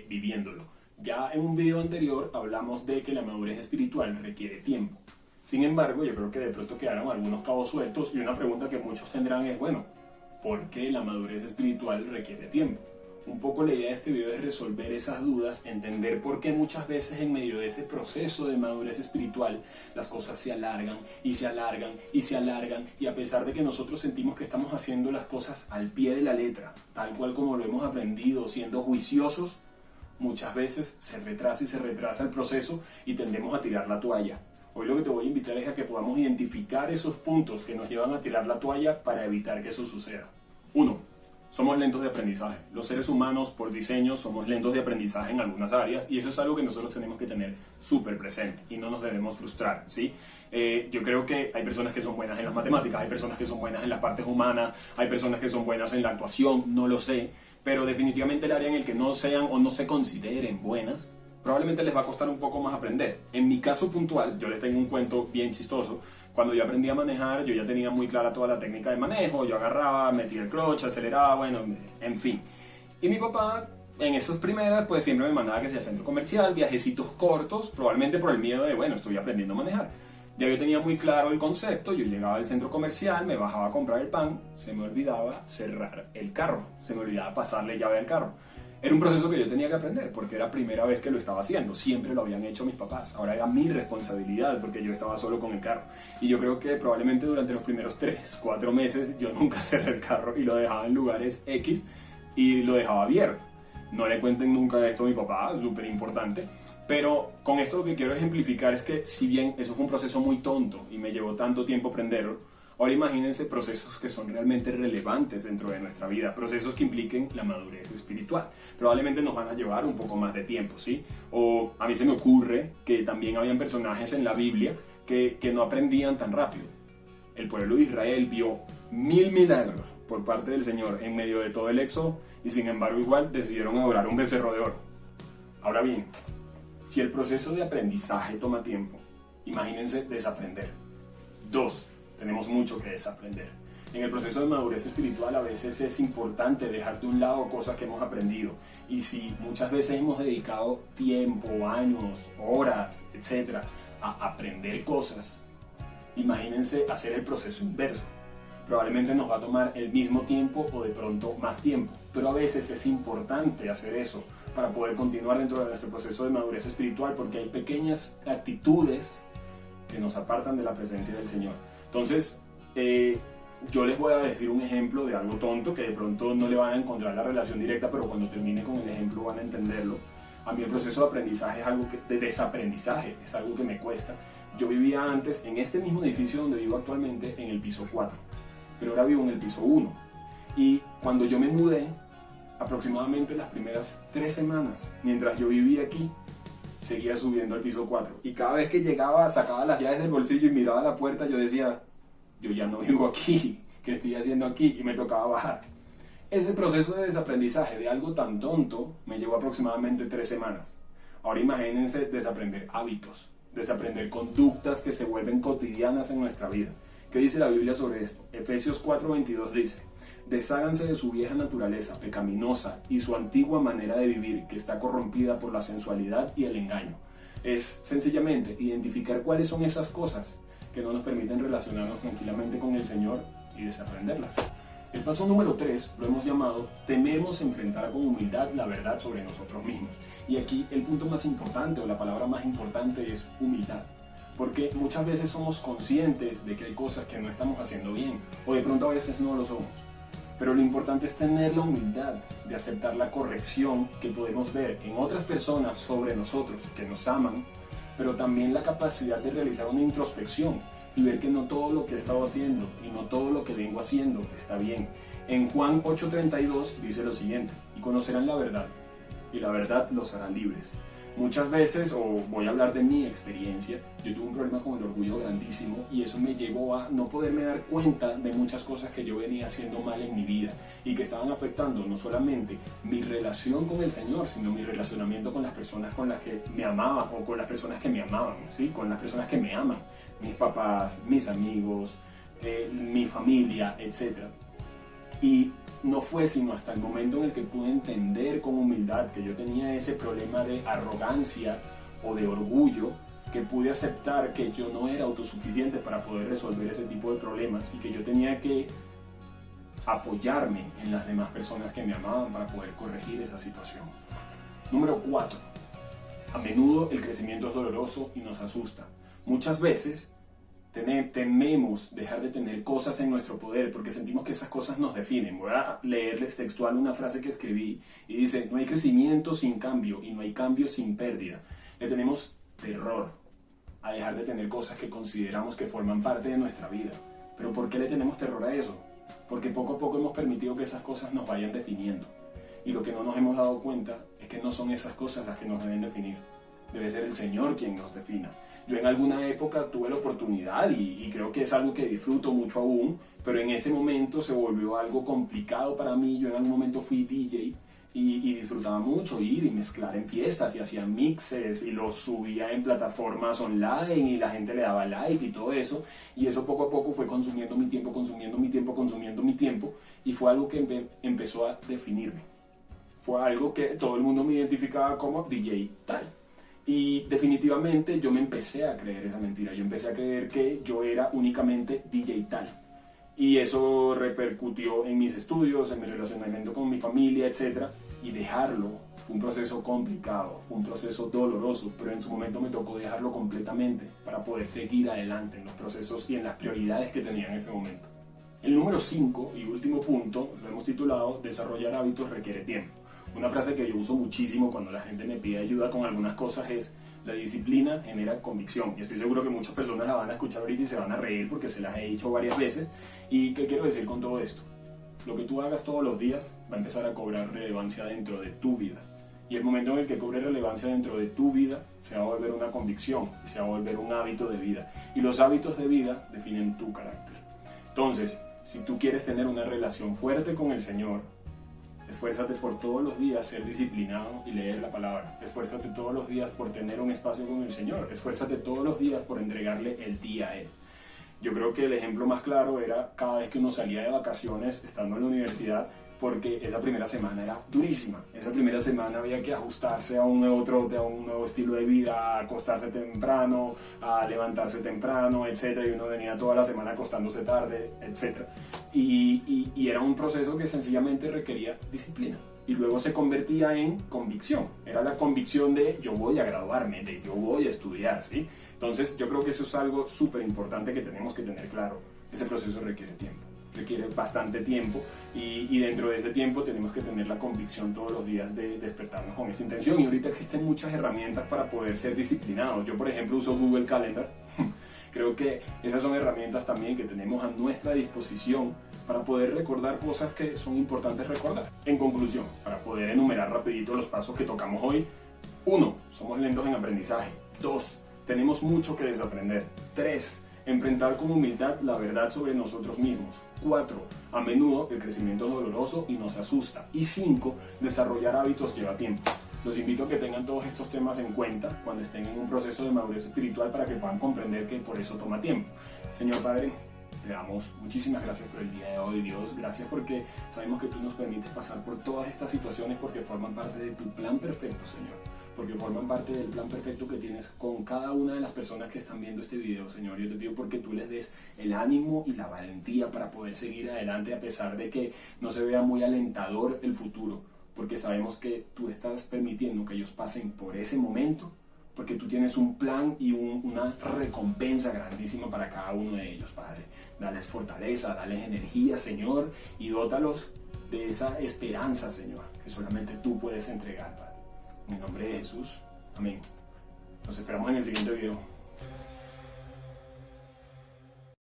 que viviéndolo. Ya en un video anterior hablamos de que la madurez espiritual requiere tiempo. Sin embargo, yo creo que de pronto quedaron algunos cabos sueltos y una pregunta que muchos tendrán es, bueno, ¿por qué la madurez espiritual requiere tiempo? Un poco la idea de este video es resolver esas dudas, entender por qué muchas veces en medio de ese proceso de madurez espiritual las cosas se alargan y se alargan y se alargan, y a pesar de que nosotros sentimos que estamos haciendo las cosas al pie de la letra, tal cual como lo hemos aprendido, siendo juiciosos, muchas veces se retrasa y se retrasa el proceso y tendemos a tirar la toalla. Hoy lo que te voy a invitar es a que podamos identificar esos puntos que nos llevan a tirar la toalla para evitar que eso suceda. 1. Somos lentos de aprendizaje. Los seres humanos, por diseño, somos lentos de aprendizaje en algunas áreas, y eso es algo que nosotros tenemos que tener súper presente y no nos debemos frustrar, ¿sí? Yo creo que hay personas que son buenas en las matemáticas, hay personas que son buenas en las partes humanas, hay personas que son buenas en la actuación, no lo sé, pero definitivamente el área en el que no sean o no se consideren buenas, probablemente les va a costar un poco más aprender. En mi caso puntual, yo les tengo un cuento bien chistoso. Cuando yo aprendí a manejar, yo ya tenía muy clara toda la técnica de manejo, yo agarraba, metía el clutch, aceleraba, bueno, en fin. Y mi papá, en esas primeras, pues siempre me mandaba que sea al centro comercial, viajecitos cortos, probablemente por el miedo de, bueno, estoy aprendiendo a manejar. Ya yo tenía muy claro el concepto, yo llegaba al centro comercial, me bajaba a comprar el pan, se me olvidaba cerrar el carro, se me olvidaba pasarle llave al carro. Era un proceso que yo tenía que aprender porque era la primera vez que lo estaba haciendo. Siempre lo habían hecho mis papás. Ahora era mi responsabilidad porque yo estaba solo con el carro. Y yo creo que probablemente durante los primeros 3, 4 meses yo nunca cerré el carro y lo dejaba en lugares X y lo dejaba abierto. No le cuenten nunca esto a mi papá, súper importante. Pero con esto lo que quiero ejemplificar es que si bien eso fue un proceso muy tonto y me llevó tanto tiempo aprenderlo, ahora imagínense procesos que son realmente relevantes dentro de nuestra vida, procesos que impliquen la madurez espiritual. Probablemente nos van a llevar un poco más de tiempo, ¿sí? O a mí se me ocurre que también habían personajes en la Biblia que no aprendían tan rápido. El pueblo de Israel vio 1000 milagros por parte del Señor en medio de todo el éxodo y sin embargo igual decidieron adorar un becerro de oro. Ahora bien, si el proceso de aprendizaje toma tiempo, imagínense desaprender. 2. Tenemos mucho que desaprender. En el proceso de madurez espiritual a veces es importante dejar de un lado cosas que hemos aprendido. Y si muchas veces hemos dedicado tiempo, años, horas, etc. a aprender cosas, imagínense hacer el proceso inverso. Probablemente nos va a tomar el mismo tiempo o de pronto más tiempo. Pero a veces es importante hacer eso para poder continuar dentro de nuestro proceso de madurez espiritual, porque hay pequeñas actitudes que nos apartan de la presencia del Señor. Entonces, yo les voy a decir un ejemplo de algo tonto que de pronto no le van a encontrar la relación directa, pero cuando termine con el ejemplo van a entenderlo. A mí el proceso de aprendizaje es algo de desaprendizaje, es algo que me cuesta. Yo vivía antes en este mismo edificio donde vivo actualmente en el piso 4, pero ahora vivo en el piso 1. Y cuando yo me mudé, aproximadamente las primeras 3 semanas, mientras yo vivía aquí, seguía subiendo al piso 4. Y cada vez que llegaba, sacaba las llaves del bolsillo y miraba la puerta, yo decía, yo ya no vivo aquí, ¿qué estoy haciendo aquí? Y me tocaba bajar. Ese proceso de desaprendizaje de algo tan tonto me llevó aproximadamente 3 semanas. Ahora imagínense desaprender hábitos, desaprender conductas que se vuelven cotidianas en nuestra vida. ¿Qué dice la Biblia sobre esto? Efesios 4:22 dice, desháganse de su vieja naturaleza pecaminosa y su antigua manera de vivir que está corrompida por la sensualidad y el engaño. Es sencillamente identificar cuáles son esas cosas que no nos permiten relacionarnos tranquilamente con el Señor y desaprenderlas. El paso número 3 lo hemos llamado tememos enfrentar con humildad la verdad sobre nosotros mismos. Y aquí el punto más importante o la palabra más importante es humildad. Porque muchas veces somos conscientes de que hay cosas que no estamos haciendo bien o de pronto a veces no lo somos. Pero lo importante es tener la humildad de aceptar la corrección que podemos ver en otras personas sobre nosotros que nos aman, pero también la capacidad de realizar una introspección y ver que no todo lo que he estado haciendo y no todo lo que vengo haciendo está bien. En Juan 8:32 dice lo siguiente, y conocerán la verdad, y la verdad los hará libres. Muchas veces, o voy a hablar de mi experiencia, yo tuve un problema con el orgullo grandísimo y eso me llevó a no poderme dar cuenta de muchas cosas que yo venía haciendo mal en mi vida y que estaban afectando no solamente mi relación con el Señor, sino mi relacionamiento con las personas con las que me amaban o con las personas que me amaban, ¿sí? Con las personas que me aman, mis papás, mis amigos, mi familia, etc. Y no fue sino hasta el momento en el que pude entender con humildad que yo tenía ese problema de arrogancia o de orgullo, que pude aceptar que yo no era autosuficiente para poder resolver ese tipo de problemas y que yo tenía que apoyarme en las demás personas que me amaban para poder corregir esa situación. Número 4. A menudo el crecimiento es doloroso y nos asusta. Muchas veces tememos dejar de tener cosas en nuestro poder porque sentimos que esas cosas nos definen. Voy a leerles textual una frase que escribí y dice: no hay crecimiento sin cambio y no hay cambio sin pérdida. Le tenemos terror a dejar de tener cosas que consideramos que forman parte de nuestra vida. ¿Pero por qué le tenemos terror a eso? Porque poco a poco hemos permitido que esas cosas nos vayan definiendo. Y lo que no nos hemos dado cuenta es que no son esas cosas las que nos deben definir. Debe ser el Señor quien nos defina. Yo en alguna época tuve la oportunidad y creo que es algo que disfruto mucho aún, pero en ese momento se volvió algo complicado para mí. Yo en algún momento fui DJ y disfrutaba mucho ir y mezclar en fiestas y hacía mixes y los subía en plataformas online y la gente le daba like y todo eso, y eso poco a poco fue consumiendo mi tiempo y fue algo que empezó a definirme. Fue algo que todo el mundo me identificaba como DJ tal. Y definitivamente yo me empecé a creer esa mentira. Yo empecé a creer que yo era únicamente DJ tal. Y eso repercutió en mis estudios, en mi relacionamiento con mi familia, etc. Y dejarlo fue un proceso complicado, fue un proceso doloroso, pero en su momento me tocó dejarlo completamente para poder seguir adelante en los procesos y en las prioridades que tenía en ese momento. El número 5 y último punto lo hemos titulado: desarrollar hábitos requiere tiempo. Una frase que yo uso muchísimo cuando la gente me pide ayuda con algunas cosas es: la disciplina genera convicción. Y estoy seguro que muchas personas la van a escuchar ahorita y se van a reír porque se las he dicho varias veces. ¿Y qué quiero decir con todo esto? Lo que tú hagas todos los días va a empezar a cobrar relevancia dentro de tu vida. Y el momento en el que cobre relevancia dentro de tu vida, se va a volver una convicción y se va a volver un hábito de vida. Y los hábitos de vida definen tu carácter. Entonces, si tú quieres tener una relación fuerte con el Señor, esfuérzate por todos los días ser disciplinado y leer la palabra. Esfuérzate todos los días por tener un espacio con el Señor. Esfuérzate todos los días por entregarle el día a Él. Yo creo que el ejemplo más claro era cada vez que uno salía de vacaciones estando en la universidad, porque esa primera semana era durísima. Esa primera semana había que ajustarse a un nuevo trote, a un nuevo estilo de vida, a acostarse temprano, a levantarse temprano, etc. Y uno venía toda la semana acostándose tarde, etc. Y era un proceso que sencillamente requería disciplina. Y luego se convertía en convicción. Era la convicción de: yo voy a graduarme, de yo voy a estudiar, ¿sí? Entonces yo creo que eso es algo súper importante que tenemos que tener claro. Ese proceso requiere tiempo. Requiere bastante tiempo y dentro de ese tiempo tenemos que tener la convicción todos los días de despertarnos con esa intención. Y ahorita existen muchas herramientas para poder ser disciplinados. Yo, por ejemplo, uso Google Calendar. Creo que esas son herramientas también que tenemos a nuestra disposición para poder recordar cosas que son importantes recordar. En conclusión, para poder enumerar rapidito los pasos que tocamos hoy: 1. Somos lentos en aprendizaje. 2. Tenemos mucho que desaprender. 3. Enfrentar con humildad la verdad sobre nosotros mismos. 4. A menudo el crecimiento es doloroso y nos asusta. Y 5. Desarrollar hábitos lleva tiempo. Los invito a que tengan todos estos temas en cuenta cuando estén en un proceso de madurez espiritual, para que puedan comprender que por eso toma tiempo. Señor Padre, te damos muchísimas gracias por el día de hoy, Dios. Gracias porque sabemos que tú nos permites pasar por todas estas situaciones porque forman parte de tu plan perfecto, Señor. Porque forman parte del plan perfecto que tienes con cada una de las personas que están viendo este video, Señor. Yo te pido porque tú les des el ánimo y la valentía para poder seguir adelante a pesar de que no se vea muy alentador el futuro. Porque sabemos que tú estás permitiendo que ellos pasen por ese momento, porque tú tienes un plan y una recompensa grandísima para cada uno de ellos, Padre. Dales fortaleza, dales energía, Señor, y dótalos de esa esperanza, Señor, que solamente tú puedes entregar, Padre. En el nombre de Jesús, amén. Nos esperamos en el siguiente video.